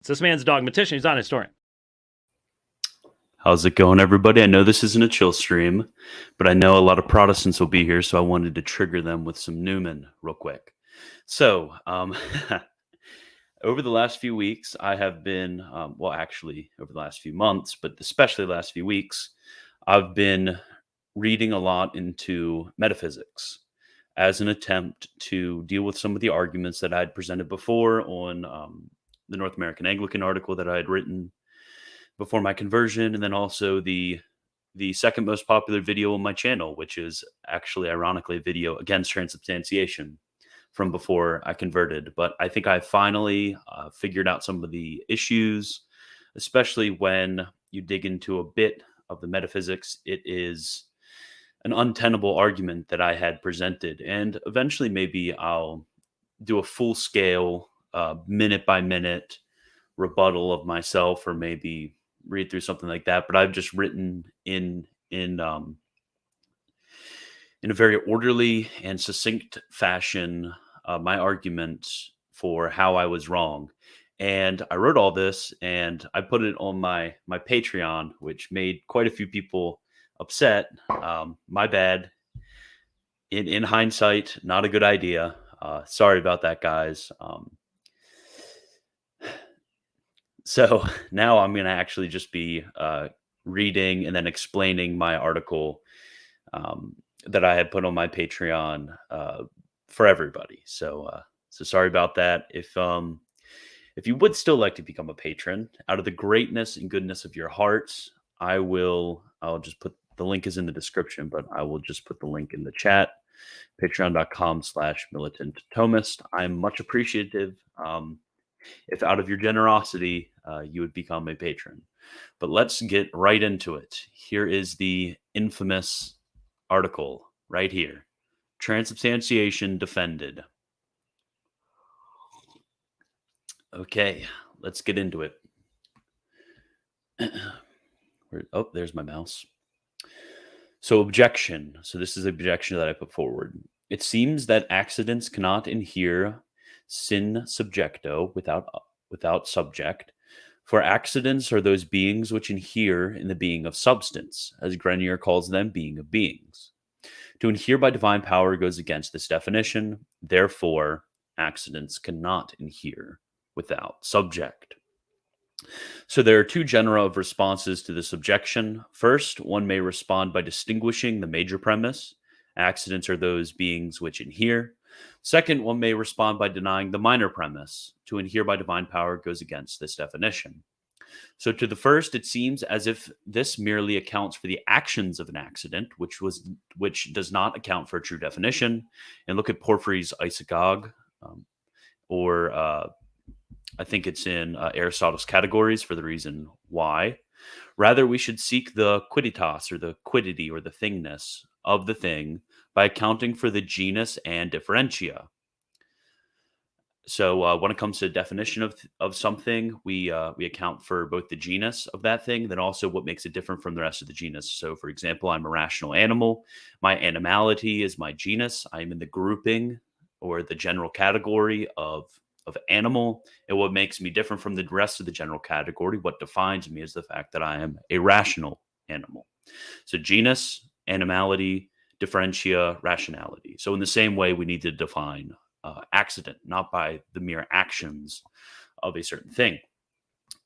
So this man's a dogmatician. He's not a historian. How's it going, everybody? I know this isn't a chill stream, but I know a lot of Protestants will be here, so I wanted to trigger them with some Newman real quick. So, over the last few weeks, I have been, actually over the last few months, but especially the last few weeks, I've been reading a lot into metaphysics as an attempt to deal with some of the arguments that I'd presented before on the North American Anglican article that I had written before my conversion, and then also the second most popular video on my channel, which is actually ironically a video against transubstantiation from before I converted. But I think I finally figured out some of the issues, especially when you dig into a bit of the metaphysics. It is an untenable argument that I had presented, and eventually maybe I'll do a full scale minute by minute rebuttal of myself, or maybe read through something like that. But I've just written in a very orderly and succinct fashion my argument for how I was wrong. And I wrote all this and I put it on my Patreon, which made quite a few people upset. My bad. In hindsight, not a good idea. Sorry about that, guys. So now I'm going to actually just be reading and then explaining my article that I had put on my Patreon for everybody. So sorry about that. If you would still like to become a patron, out of the greatness and goodness of your hearts, I'll just put the link is in the description, but I will just put the link in the chat. Patreon.com/militant Thomist. I'm much appreciative. If out of your generosity, you would become a patron. But let's get right into it. Here is the infamous article right here. Transubstantiation Defended. Okay, let's get into it. Oh, there's my mouse. So objection. So this is the objection that I put forward. It seems that accidents cannot inhere sin subjecto without subject. For accidents are those beings which inhere in the being of substance, as Grenier calls them, being of beings. To inhere by divine power goes against this definition. Therefore, accidents cannot inhere without subject. So there are two genera of responses to this objection. First, one may respond by distinguishing the major premise. Accidents are those beings which inhere. Second, one may respond by denying the minor premise. To inhere by divine power goes against this definition. So to the first, it seems as if this merely accounts for the actions of an accident, which does not account for a true definition. And look at Porphyry's Isagoge, or I think it's in Aristotle's Categories for the reason why. Rather, we should seek the quidditas, or the quiddity, or the thingness of the thing by accounting for the genus and differentia. So when it comes to definition of something, we account for both the genus of that thing, then also what makes it different from the rest of the genus. So, for example, I'm a rational animal. My animality is my genus. I'm in the grouping or the general category of animal. And what makes me different from the rest of the general category, what defines me, is the fact that I am a rational animal. So genus, animality, differentia, rationality. So in the same way, we need to define accident, not by the mere actions of a certain thing.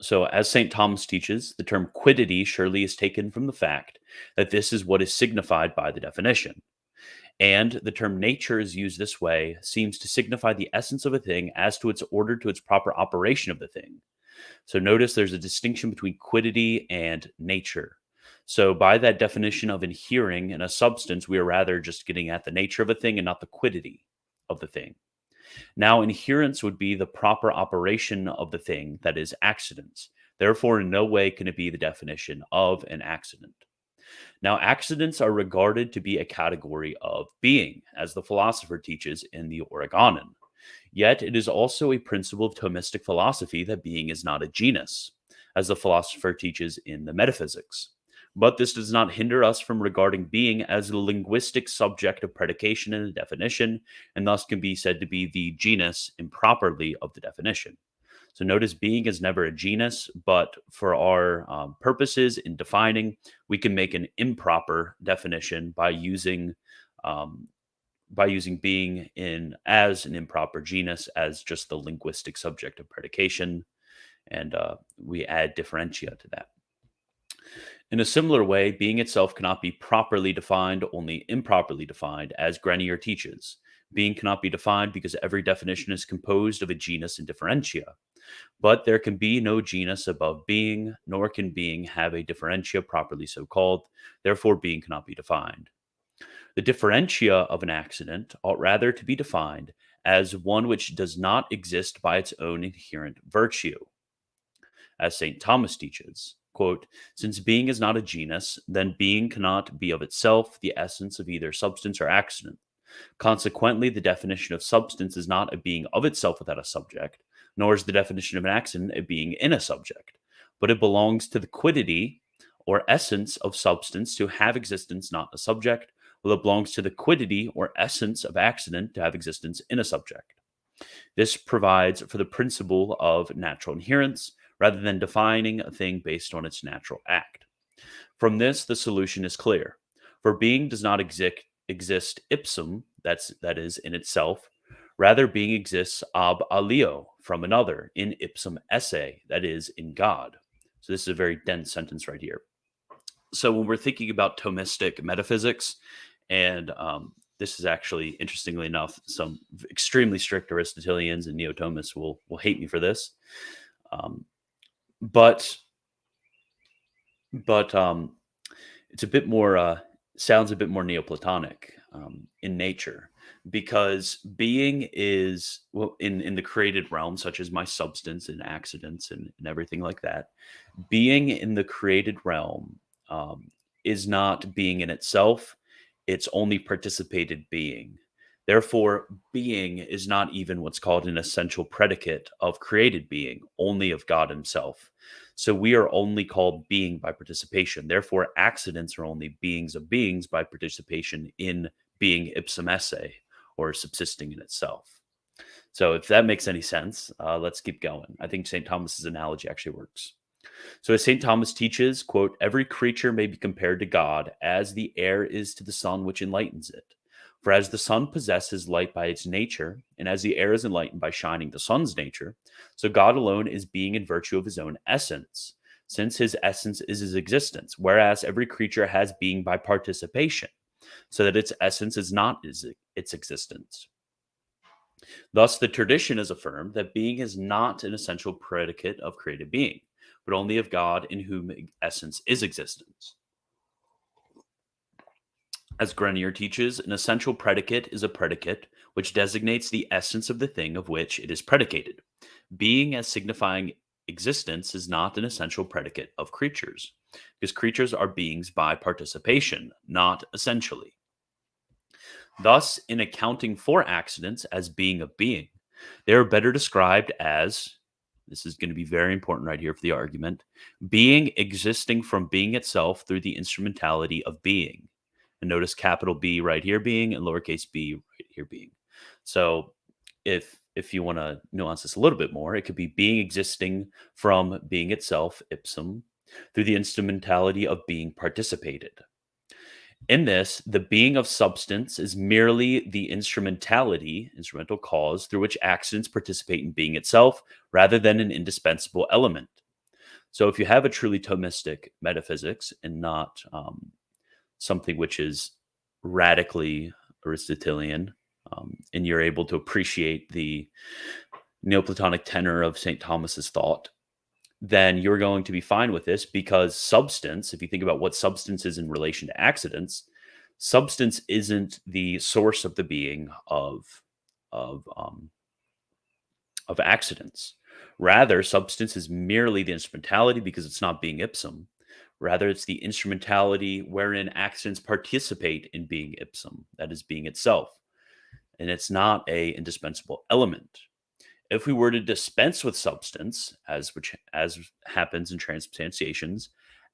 So as St. Thomas teaches, the term quiddity surely is taken from the fact that this is what is signified by the definition. And the term nature is used this way seems to signify the essence of a thing as to its order to its proper operation of the thing. So notice there's a distinction between quiddity and nature. So by that definition of inhering in a substance, we are rather just getting at the nature of a thing and not the quiddity of the thing. Now, inherence would be the proper operation of the thing, that is, accidents. Therefore, in no way can it be the definition of an accident. Now, accidents are regarded to be a category of being, as the philosopher teaches in the Oregonon. Yet, it is also a principle of Thomistic philosophy that being is not a genus, as the philosopher teaches in the Metaphysics. But this does not hinder us from regarding being as a linguistic subject of predication and a definition, and thus can be said to be the genus improperly of the definition. So notice being is never a genus, but for our purposes in defining, we can make an improper definition um, by using being in as an improper genus as just the linguistic subject of predication, and we add differentia to that. In a similar way, being itself cannot be properly defined, only improperly defined, as Grenier teaches. Being cannot be defined because every definition is composed of a genus and differentia. But there can be no genus above being, nor can being have a differentia properly so called. Therefore, being cannot be defined. The differentia of an accident ought rather to be defined as one which does not exist by its own inherent virtue. As St. Thomas teaches, quote, since being is not a genus, then being cannot be of itself the essence of either substance or accident. Consequently, the definition of substance is not a being of itself without a subject, nor is the definition of an accident a being in a subject, but it belongs to the quiddity or essence of substance to have existence not a subject, while it belongs to the quiddity or essence of accident to have existence in a subject. This provides for the principle of natural inherence, rather than defining a thing based on its natural act. From this, the solution is clear. For being does not exist ipsum, that is, in itself. Rather, being exists ab alio, from another, in ipsum esse, that is, in God. So this is a very dense sentence right here. So when we're thinking about Thomistic metaphysics, and this is actually, interestingly enough, some extremely strict Aristotelians and Neo-Thomists will hate me for this. But it's a bit more sounds a bit more Neoplatonic in nature, because being is, well, in the created realm, such as my substance and accidents and everything like that. Being in the created realm is not being in itself; it's only participated being. Therefore, being is not even what's called an essential predicate of created being, only of God himself. So we are only called being by participation. Therefore, accidents are only beings of beings by participation in being ipsum esse, or subsisting in itself. So if that makes any sense, let's keep going. I think St. Thomas's analogy actually works. So as St. Thomas teaches, quote, every creature may be compared to God as the air is to the sun which enlightens it. For as the sun possesses light by its nature, and as the air is enlightened by shining the sun's nature, so God alone is being in virtue of his own essence, since his essence is his existence, whereas every creature has being by participation, so that its essence is not its existence. Thus, the tradition has affirmed that being is not an essential predicate of created being, but only of God in whom essence is existence. As Grenier teaches, an essential predicate is a predicate which designates the essence of the thing of which it is predicated. Being as signifying existence is not an essential predicate of creatures, because creatures are beings by participation, not essentially. Thus, in accounting for accidents as being a being, they are better described as, this is going to be very important right here for the argument, being existing from being itself through the instrumentality of being. And notice capital B right here being and lowercase b right here being. So if you want to nuance this a little bit more, it could be being existing from being itself, ipsum, through the instrumentality of being participated. In this, the being of substance is merely the instrumental cause through which accidents participate in being itself, rather than an indispensable element. So if you have a truly Thomistic metaphysics and not something which is radically Aristotelian, and you're able to appreciate the Neoplatonic tenor of St. Thomas's thought, then you're going to be fine with this, because substance, if you think about what substance is in relation to accidents, substance isn't the source of the being of accidents. Rather, substance is merely the instrumentality, because it's not being ipsum. Rather, it's the instrumentality wherein accidents participate in being ipsum, that is, being itself. And it's not a indispensable element. If we were to dispense with substance, as happens in transubstantiations,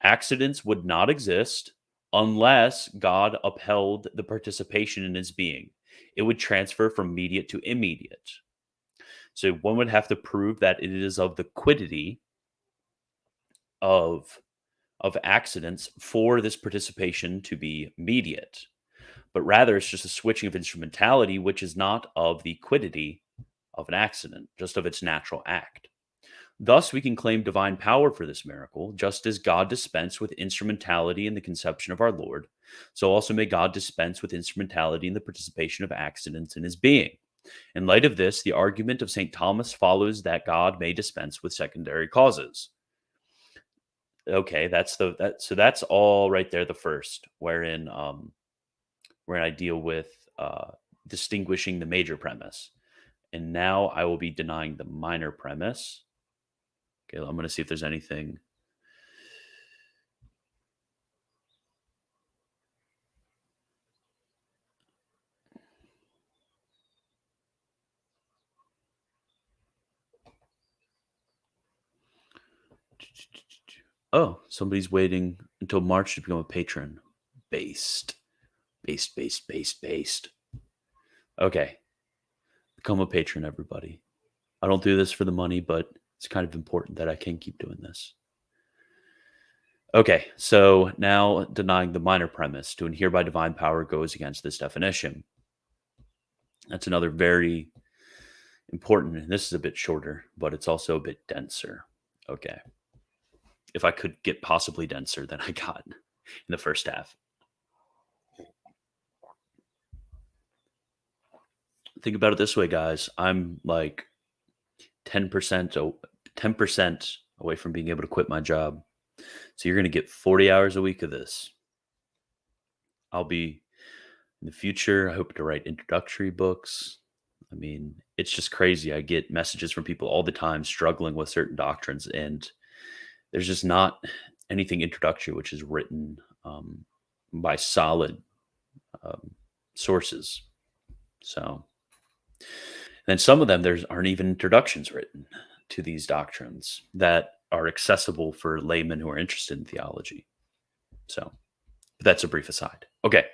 accidents would not exist unless God upheld the participation in his being. It would transfer from mediate to immediate. So one would have to prove that it is of the quiddity of accidents for this participation to be mediate, but rather it's just a switching of instrumentality, which is not of the quiddity of an accident, just of its natural act. Thus, we can claim divine power for this miracle, just as God dispensed with instrumentality in the conception of our Lord, so also may God dispense with instrumentality in the participation of accidents in his being. In light of this, the argument of St. Thomas follows that God may dispense with secondary causes. Okay, so that's all right there, the first, wherein I deal with distinguishing the major premise. And now I will be denying the minor premise. Okay, I'm going to see if there's anything. Oh, somebody's waiting until March to become a patron. Based. Okay, become a patron, everybody. I don't do this for the money, but it's kind of important that I can keep doing this. Okay, so now denying the minor premise, to inhere by divine power goes against this definition. That's another very important, and this is a bit shorter, but it's also a bit denser. Okay. If I could get possibly denser than I got in the first half. Think about it this way, guys. I'm like 10% away from being able to quit my job. So you're going to get 40 hours a week of this. I'll be in the future, I hope to write introductory books. I mean, it's just crazy. I get messages from people all the time struggling with certain doctrines, and there's just not anything introductory which is written by solid sources. So, then some of them, there aren't even introductions written to these doctrines that are accessible for laymen who are interested in theology. So, but that's a brief aside. Okay.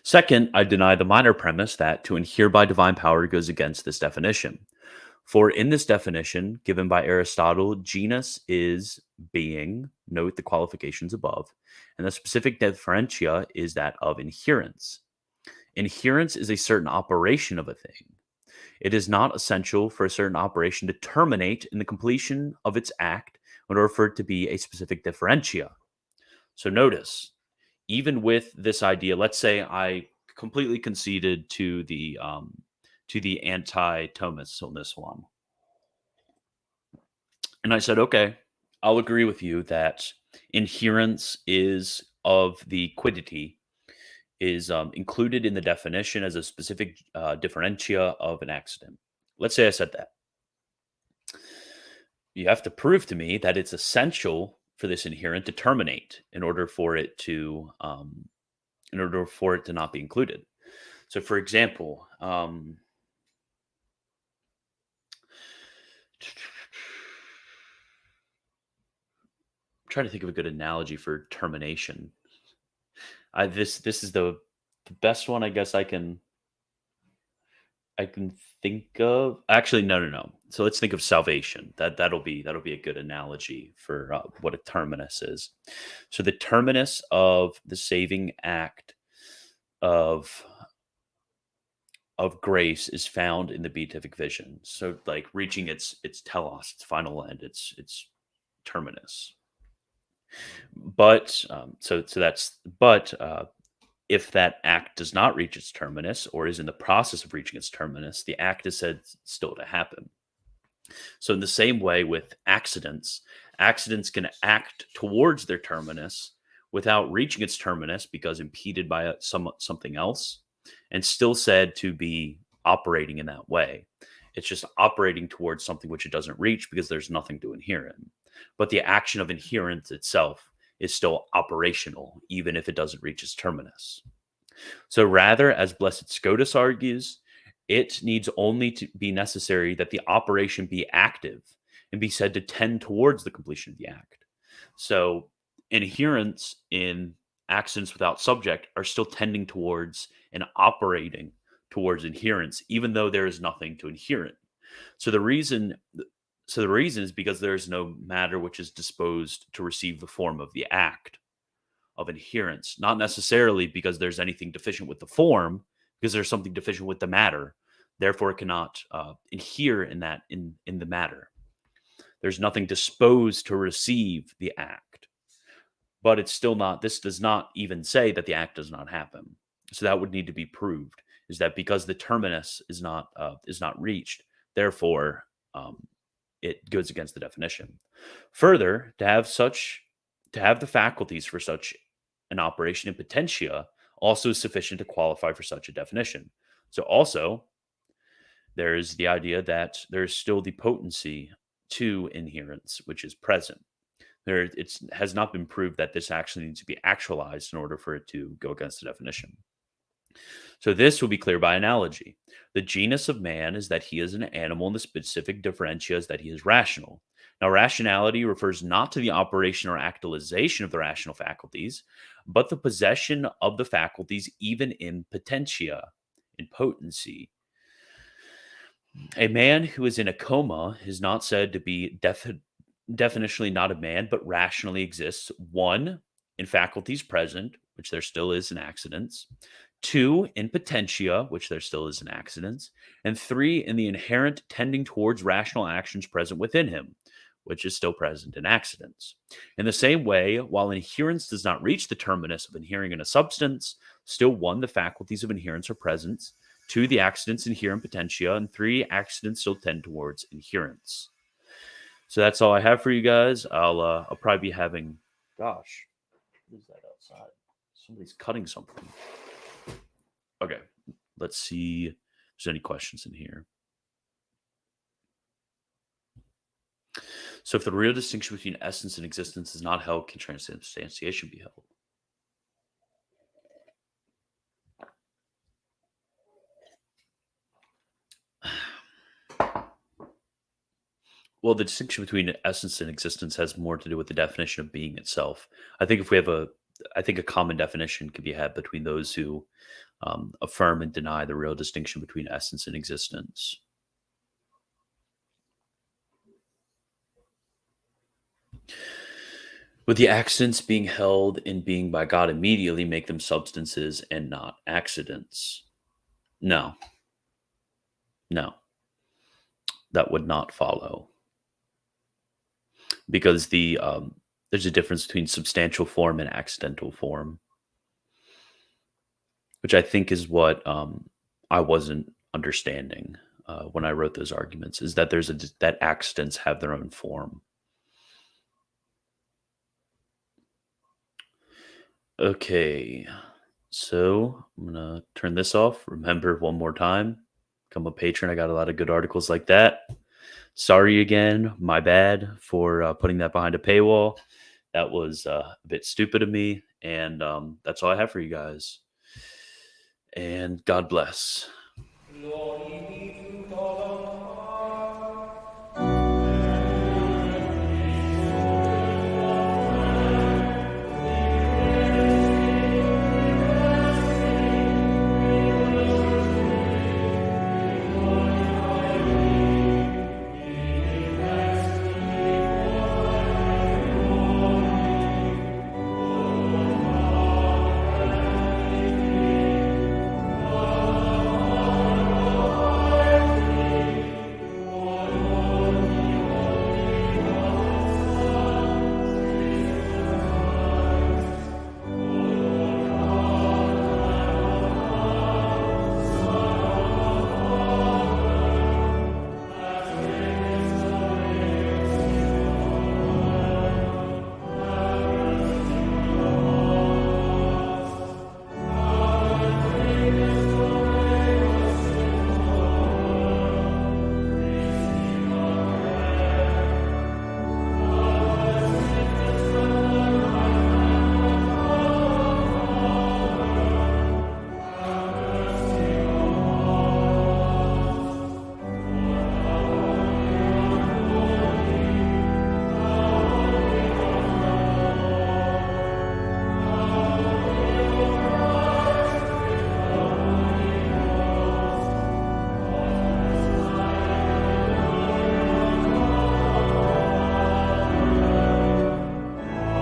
Second, I deny the minor premise that to inhere by divine power goes against this definition. For in this definition, given by Aristotle, genus is being, note the qualifications above, and the specific differentia is that of inherence. Inherence is a certain operation of a thing. It is not essential for a certain operation to terminate in the completion of its act in order for it to be a specific differentia. So notice, even with this idea, let's say I completely conceded to the anti-Thomists on this one. And I said, okay, I'll agree with you that inherence is of the quiddity, is included in the definition as a specific differentia of an accident. Let's say I said that. You have to prove to me that it's essential for this inherent to terminate in order for it to not be included. So, for example, trying to think of a good analogy for termination. This is the best one I guess I can think of. Actually, no. So let's think of salvation. That'll be a good analogy for what a terminus is. So the terminus of the saving act of grace is found in the beatific vision. So like reaching its telos, its final end, its terminus. But if that act does not reach its terminus or is in the process of reaching its terminus, the act is said still to happen. So in the same way with accidents can act towards their terminus without reaching its terminus because impeded by something else, and still said to be operating in that way. It's just operating towards something which it doesn't reach because there's nothing to inhere in. But the action of inherence itself is still operational, even if it doesn't reach its terminus. So rather, as Blessed Scotus argues, it needs only to be necessary that the operation be active and be said to tend towards the completion of the act. So inherence in accidents without subject are still tending towards and operating towards inherence, even though there is nothing to inhere in. So the reason is because there is no matter which is disposed to receive the form of the act of adherence, not necessarily because there's anything deficient with the form, because there's something deficient with the matter. Therefore, it cannot adhere in the matter. There's nothing disposed to receive the act, but it's still not. This does not even say that the act does not happen. So that would need to be proved. Is that because the terminus is not reached, therefore it goes against the definition. Further, to have the faculties for such an operation in potentia also is sufficient to qualify for such a definition. So also, there's the idea that there's still the potency to inherence, which is present. It has not been proved that this actually needs to be actualized in order for it to go against the definition. So this will be clear by analogy. The genus of man is that he is an animal, and the specific differentia is that he is rational. Now, rationality refers not to the operation or actualization of the rational faculties, but the possession of the faculties even in potentia, in potency. A man who is in a coma is not said to be definitionally not a man, but rationally exists, 1, in faculties present, which there still is in accidents, 2, in potentia, which there still is in accidents, and 3, in the inherent tending towards rational actions present within him, which is still present in accidents. In the same way, while inherence does not reach the terminus of inhering in a substance, still 1, the faculties of inherence are present, 2, the accidents inhere in potentia, and 3, accidents still tend towards inherence. So that's all I have for you guys. I'll probably be having, gosh, what is that outside? Somebody's cutting something. Okay, let's see if there's any questions in here. So if the real distinction between essence and existence is not held, can transubstantiation be held? Well, the distinction between essence and existence has more to do with the definition of being itself. I think a common definition could be had between those who affirm and deny the real distinction between essence and existence. Would the accidents being held in being by God immediately make them substances and not accidents? No. That would not follow. Because there's a difference between substantial form and accidental form, which I think is what I wasn't understanding when I wrote those arguments, is that that accidents have their own form. Okay, so I'm gonna turn this off. Remember, one more time, become a patron. I got a lot of good articles like that. Sorry again, my bad for putting that behind a paywall. That was a bit stupid of me, and that's all I have for you guys. And God bless. Glory be